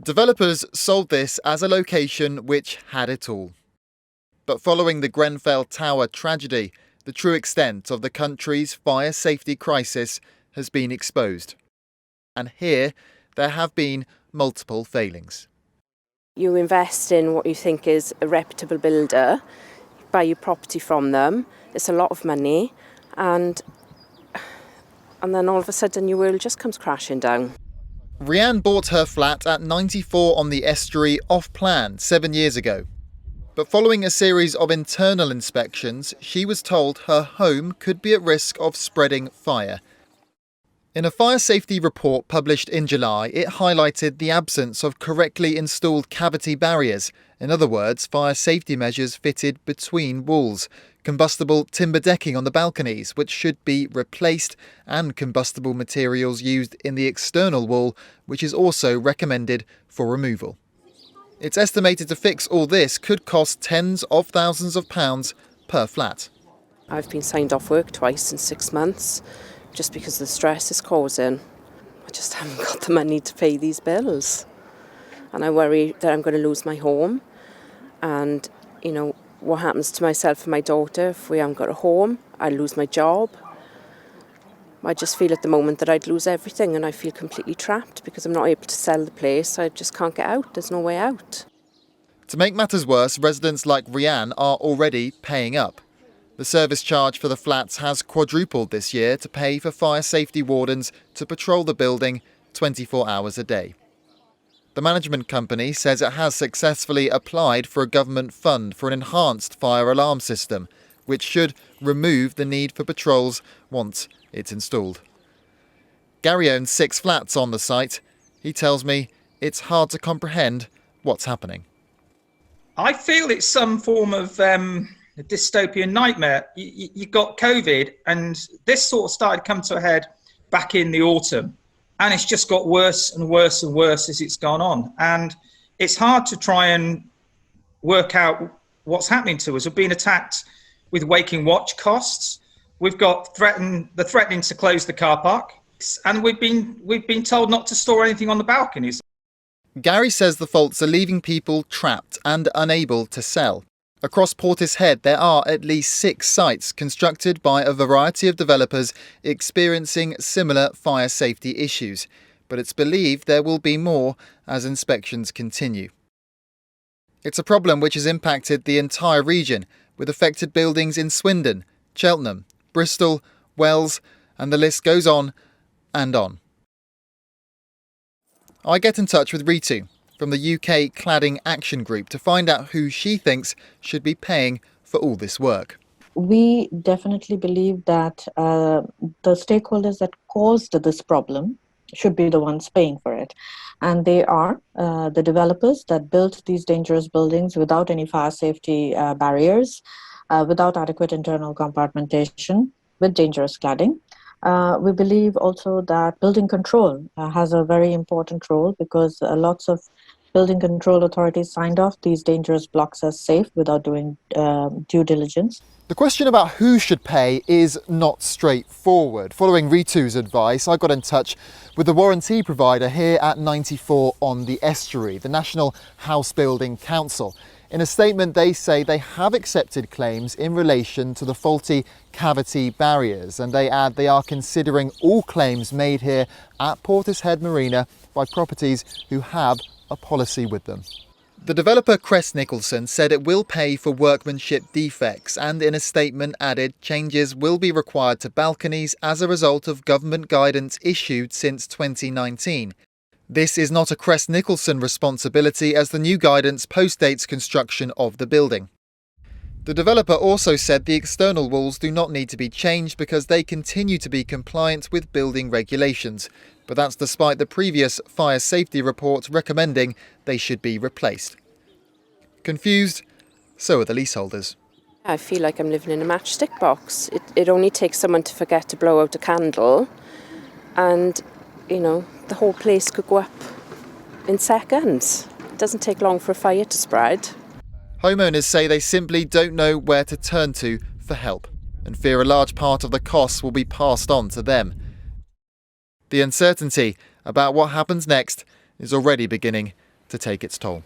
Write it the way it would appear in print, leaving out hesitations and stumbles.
Developers sold this as a location which had it all. But following the Grenfell Tower tragedy, the true extent of the country's fire safety crisis has been exposed. And here, there have been multiple failings. You invest in what you think is a reputable builder, buy your property from them, it's a lot of money, and then all of a sudden your world just comes crashing down. Rianne bought her flat at 94 on the estuary off-plan 7 years ago. But following a series of internal inspections, she was told her home could be at risk of spreading fire. In a fire safety report published in July, it highlighted the absence of correctly installed cavity barriers, in other words, fire safety measures fitted between walls, combustible timber decking on the balconies, which should be replaced, and combustible materials used in the external wall, which is also recommended for removal. It's estimated to fix all this could cost tens of thousands of pounds per flat. I've been signed off work twice in 6 months just because of the stress it's causing. I just haven't got the money to pay these bills. And I worry that I'm going to lose my home. And, what happens to myself and my daughter if we haven't got a home? I lose my job. I just feel at the moment that I'd lose everything, and I feel completely trapped because I'm not able to sell the place. I just can't get out. There's no way out. To make matters worse, residents like Rianne are already paying up. The service charge for the flats has quadrupled this year to pay for fire safety wardens to patrol the building 24 hours a day. The management company says it has successfully applied for a government fund for an enhanced fire alarm system, which should remove the need for patrols once it's installed. Gary owns 6 flats on the site. He tells me it's hard to comprehend what's happening. I feel it's some form of a dystopian nightmare. You got COVID, and this sort of started to come to a head back in the autumn, and it's just got worse and worse and worse as it's gone on. And it's hard to try and work out what's happening to us. We're being attacked with waking watch costs. We've got threatening to close the car park, and we've been told not to store anything on the balconies. Gary says the faults are leaving people trapped and unable to sell. Across Portishead, there are at least 6 sites constructed by a variety of developers experiencing similar fire safety issues, but it's believed there will be more as inspections continue. It's a problem which has impacted the entire region, with affected buildings in Swindon, Cheltenham, Bristol, Wells, and the list goes on and on. I get in touch with Ritu from the UK Cladding Action Group to find out who she thinks should be paying for all this work. We definitely believe that the stakeholders that caused this problem should be the ones paying for it. And they are the developers that built these dangerous buildings without any fire safety barriers, without adequate internal compartmentation, with dangerous cladding. We believe also that building control has a very important role, because lots of building control authorities signed off these dangerous blocks as safe without doing due diligence. The question about who should pay is not straightforward. Following Ritu's advice, I got in touch with the warranty provider here at 94 on the estuary, the National House Building Council. In a statement, they say they have accepted claims in relation to the faulty cavity barriers, and they add they are considering all claims made here at Portishead Marina by properties who have a policy with them. The developer Crest Nicholson said it will pay for workmanship defects, and in a statement added changes will be required to balconies as a result of government guidance issued since 2019. This is not a Crest Nicholson responsibility, as the new guidance postdates construction of the building. The developer also said the external walls do not need to be changed because they continue to be compliant with building regulations, but that's despite the previous fire safety report recommending they should be replaced. Confused, so are the leaseholders. I feel like I'm living in a matchstick box. It only takes someone to forget to blow out a candle, and, the whole place could go up in seconds. It doesn't take long for a fire to spread. Homeowners say they simply don't know where to turn to for help, and fear a large part of the costs will be passed on to them. The uncertainty about what happens next is already beginning to take its toll.